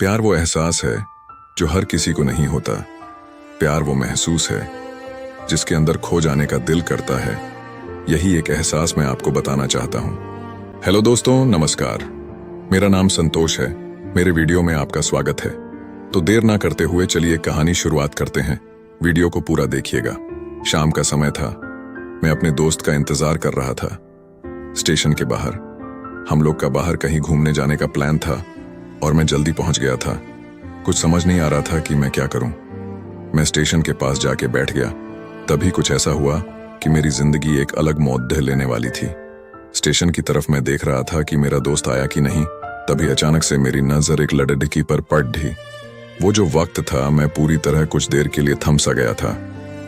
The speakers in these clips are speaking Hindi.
प्यार वो एहसास है जो हर किसी को नहीं होता। प्यार वो महसूस है जिसके अंदर खो जाने का दिल करता है। यही एक एहसास मैं आपको बताना चाहता हूँ। हेलो दोस्तों, नमस्कार। मेरा नाम संतोष है। मेरे वीडियो में आपका स्वागत है। तो देर ना करते हुए चलिए कहानी शुरुआत करते हैं। वीडियो को पूरा देखिएगा। शाम का समय था। मैं अपने दोस्त का इंतजार कर रहा था स्टेशन के बाहर। हम लोग का बाहर कहीं घूमने जाने का प्लान था और मैं जल्दी पहुंच गया था। कुछ समझ नहीं आ रहा था कि मैं क्या करूं। मैं स्टेशन के पास जाके बैठ गया। तभी कुछ ऐसा हुआ कि मेरी जिंदगी एक अलग मौत लेने वाली थी। स्टेशन की तरफ मैं देख रहा था कि मेरा दोस्त आया कि नहीं। तभी अचानक से मेरी नजर एक लड़की पर पड़ दी। वो जो वक्त था, मैं पूरी तरह कुछ देर के लिए थम सा गया था।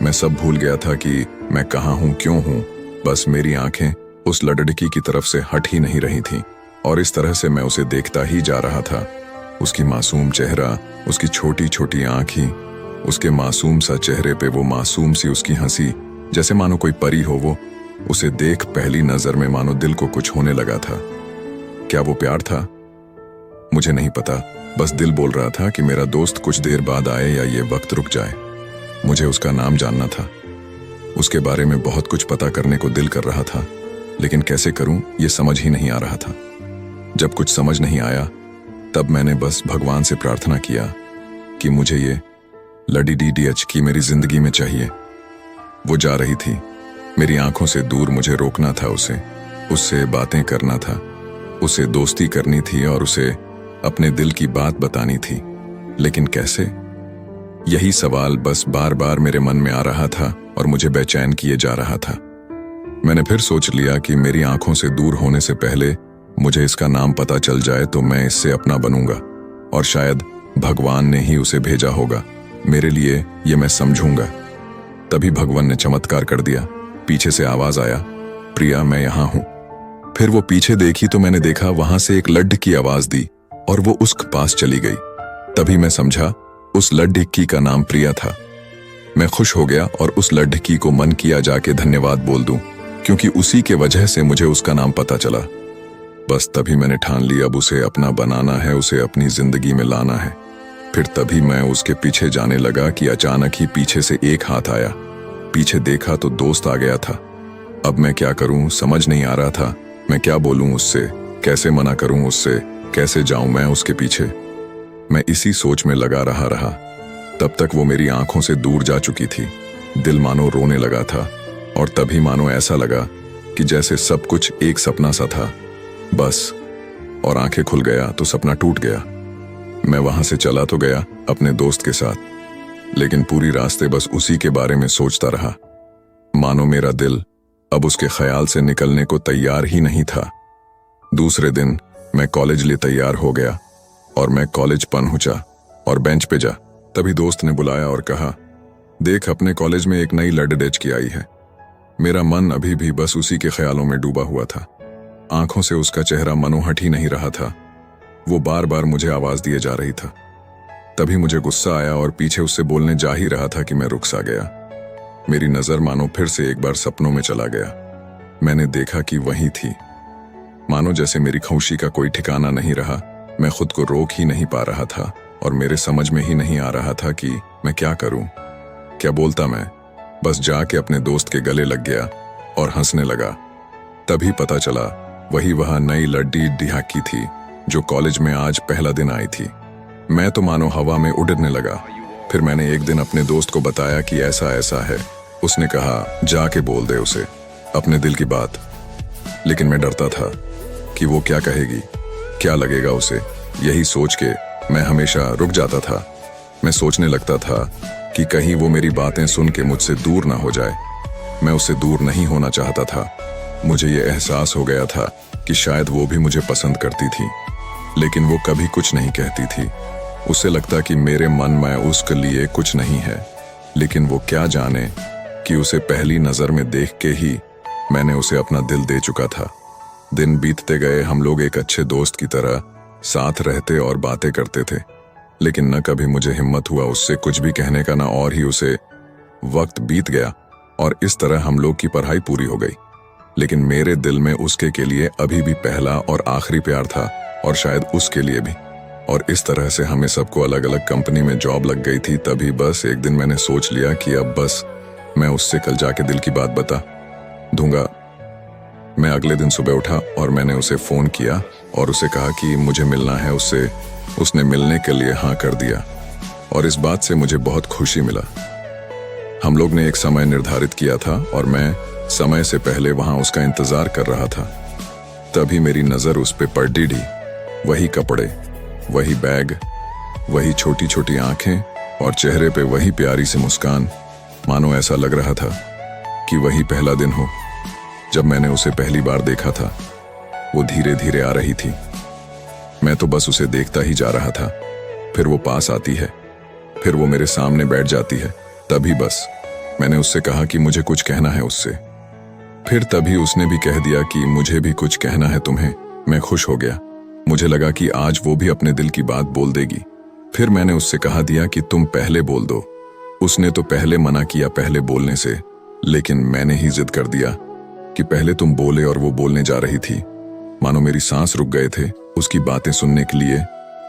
मैं सब भूल गया था कि मैं कहाँ हूँ, क्यों हूँ। बस मेरी आंखें उस लड़की की तरफ से हट ही नहीं रही थी और इस तरह से मैं उसे देखता ही जा रहा था। उसकी मासूम चेहरा, उसकी छोटी छोटी आंखें, उसके मासूम सा चेहरे पे वो मासूम सी उसकी हंसी, जैसे मानो कोई परी हो वो। उसे देख पहली नजर में मानो दिल को कुछ होने लगा था। क्या वो प्यार था? मुझे नहीं पता। बस दिल बोल रहा था कि मेरा दोस्त कुछ देर बाद आए या ये वक्त रुक जाए। मुझे उसका नाम जानना था। उसके बारे में बहुत कुछ पता करने को दिल कर रहा था, लेकिन कैसे करूं ये समझ ही नहीं आ रहा था। जब कुछ समझ नहीं आया तब मैंने बस भगवान से प्रार्थना किया कि मुझे ये लड़ी डीडीएच की मेरी जिंदगी में चाहिए। वो जा रही थी मेरी आंखों से दूर। मुझे रोकना था उसे, उससे बातें करना था, उसे दोस्ती करनी थी और उसे अपने दिल की बात बतानी थी। लेकिन कैसे? यही सवाल बस बार बार मेरे मन में आ रहा था और मुझे बेचैन किए जा रहा था। मैंने फिर सोच लिया कि मेरी आंखों से दूर होने से पहले मुझे इसका नाम पता चल जाए तो मैं इससे अपना बनूंगा और शायद भगवान ने ही उसे भेजा होगा मेरे लिए, ये मैं समझूंगा। तभी भगवान ने चमत्कार कर दिया। पीछे से आवाज आया, प्रिया मैं यहां हूं। फिर वो पीछे देखी तो मैंने देखा वहां से एक लड़की आवाज दी और वो उसके पास चली गई। तभी मैं समझा उस लड़की का नाम प्रिया था। मैं खुश हो गया और उस लड़की को मन किया जाके धन्यवाद बोल दूं, क्योंकि उसी के वजह से मुझे उसका नाम पता चला। बस तभी मैंने ठान लिया अब उसे अपना बनाना है, उसे अपनी जिंदगी में लाना है। फिर तभी मैं उसके पीछे जाने लगा कि अचानक ही पीछे से एक हाथ आया। पीछे देखा तो दोस्त आ गया था। अब मैं क्या करूं समझ नहीं आ रहा था। मैं क्या बोलूं उससे, कैसे मना करूं उससे, कैसे जाऊं मैं उसके पीछे। मैं इसी सोच में लगा रहा। तब तक वो मेरी आंखों से दूर जा चुकी थी। दिल मानो रोने लगा था और तभी मानो ऐसा लगा कि जैसे सब कुछ एक सपना सा था बस। और आंखें खुल गया तो सपना टूट गया। मैं वहां से चला तो गया अपने दोस्त के साथ, लेकिन पूरी रास्ते बस उसी के बारे में सोचता रहा। मानो मेरा दिल अब उसके ख्याल से निकलने को तैयार ही नहीं था। दूसरे दिन मैं कॉलेज लिए तैयार हो गया और मैं कॉलेज पहुंचा और बेंच पे जा। तभी दोस्त ने बुलाया और कहा, देख अपने कॉलेज में एक नई लड़की आई है। मेरा मन अभी भी बस उसी के ख्यालों में डूबा हुआ था। आंखों से उसका चेहरा मनो हट ही नहीं रहा था। वो बार बार मुझे आवाज दिए जा रही था। तभी मुझे गुस्सा आया और पीछे उससे बोलने जा ही रहा था कि मैं रुक सा गया। मेरी नजर मानो फिर से एक बार सपनों में चला गया। मैंने देखा कि वही थी। मानो जैसे मेरी खामोशी का कोई ठिकाना नहीं रहा। मैं खुद को रोक ही नहीं पा रहा था और मेरे समझ में ही नहीं आ रहा था कि मैं क्या करूं, क्या बोलता मैं। बस जाके अपने दोस्त के गले लग गया और हंसने लगा। तभी पता चला वही वह नई लड़की डिहाकी थी जो कॉलेज में आज पहला दिन आई थी। मैं तो मानो हवा में उड़ने लगा। फिर मैंने एक दिन अपने दोस्त को बताया कि ऐसा ऐसा है। उसने कहा जाके बोल दे उसे अपने दिल की बात। लेकिन मैं डरता था कि वो क्या कहेगी, क्या लगेगा उसे। यही सोच के मैं हमेशा रुक जाता था। मैं सोचने लगता था कि कहीं वो मेरी बातें सुन के मुझसे दूर ना हो जाए। मैं उससे दूर नहीं होना चाहता था। मुझे ये एहसास हो गया था कि शायद वो भी मुझे पसंद करती थी, लेकिन वो कभी कुछ नहीं कहती थी। उसे लगता कि मेरे मन में उसके लिए कुछ नहीं है, लेकिन वो क्या जाने कि उसे पहली नजर में देख के ही मैंने उसे अपना दिल दे चुका था। दिन बीतते गए, हम लोग एक अच्छे दोस्त की तरह साथ रहते और बातें करते थे, लेकिन न कभी मुझे हिम्मत हुआ उससे कुछ भी कहने का, न और ही उसे। वक्त बीत गया और इस तरह हम लोग की पढ़ाई पूरी हो गई। लेकिन मेरे दिल में उसके के लिए अभी भी पहला और आखिरी प्यार था और शायद उसके लिए भी। और इस तरह से हमें सबको अलग अलग कंपनी में जॉब लग गई थी। तभी बस एक दिन मैंने सोच लिया कि अब बस मैं उससे कल जाके दिल की बात बता दूंगा। मैं अगले दिन सुबह उठा और मैंने उसे फ़ोन किया और उसे कहा कि मुझे मिलना है उससे। उसने मिलने के लिए हाँ कर दिया और इस बात से मुझे बहुत खुशी मिला। हम लोग ने एक समय निर्धारित किया था और मैं समय से पहले वहाँ उसका इंतज़ार कर रहा था। तभी मेरी नज़र उस पे पड़ डी। वही कपड़े, वही बैग, वही छोटी छोटी आंखें और चेहरे पे वही प्यारी सी मुस्कान। मानो ऐसा लग रहा था कि वही पहला दिन हो जब मैंने उसे पहली बार देखा था। वो धीरे धीरे आ रही थी। मैं तो बस उसे देखता ही जा रहा था। फिर वो पास आती है, फिर वो मेरे सामने बैठ जाती है। तभी बस मैंने उससे कहा कि मुझे कुछ कहना है उससे। फिर तभी उसने भी कह दिया कि मुझे भी कुछ कहना है तुम्हें। मैं खुश हो गया। मुझे लगा कि आज वो भी अपने दिल की बात बोल देगी। फिर मैंने उससे कहा दिया कि तुम पहले बोल दो। उसने तो पहले मना किया पहले बोलने से, लेकिन मैंने ही जिद कर दिया कि पहले तुम बोले और वो बोलने जा रही थी। मानो मेरी सांस रुक गए थे उसकी बातें सुनने के लिए।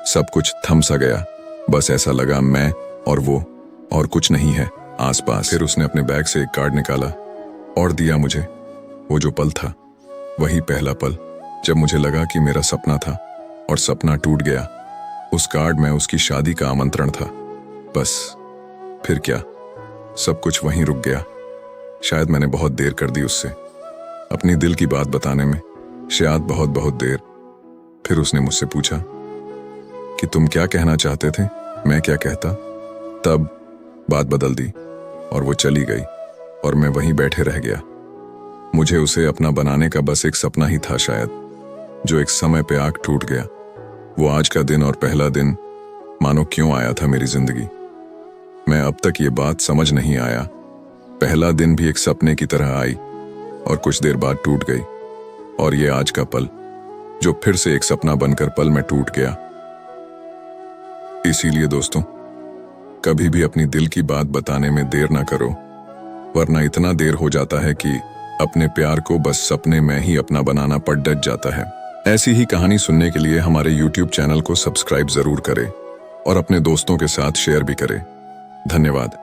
सब कुछ थम सा गया। बस ऐसा लगा मैं और वो और कुछ नहीं है आसपास। फिर उसने अपने बैग से एक कार्ड निकाला और दिया मुझे। वो जो पल था वही पहला पल जब मुझे लगा कि मेरा सपना था और सपना टूट गया। उस कार्ड में उसकी शादी का आमंत्रण था। बस फिर क्या, सब कुछ वहीं रुक गया। शायद मैंने बहुत देर कर दी उससे अपनी दिल की बात बताने में, शायद बहुत बहुत देर। फिर उसने मुझसे पूछा कि तुम क्या कहना चाहते थे, मैं क्या कहता। तब बात बदल दी और वो चली गई और मैं वहीं बैठे रह गया। मुझे उसे अपना बनाने का बस एक सपना ही था शायद, जो एक समय पे आग टूट गया। वो आज का दिन और पहला दिन मानो क्यों आया था मेरी जिंदगी। मैं अब तक ये बात समझ नहीं आया। पहला दिन भी एक सपने की तरह आई और कुछ देर बाद टूट गई, और ये आज का पल जो फिर से एक सपना बनकर पल में टूट गया। इसीलिए दोस्तों, कभी भी अपनी दिल की बात बताने में देर ना करो, वरना इतना देर हो जाता है कि अपने प्यार को बस सपने में ही अपना बनाना पड़ डट जाता है। ऐसी ही कहानी सुनने के लिए हमारे YouTube चैनल को सब्सक्राइब जरूर करें और अपने दोस्तों के साथ शेयर भी करें। धन्यवाद।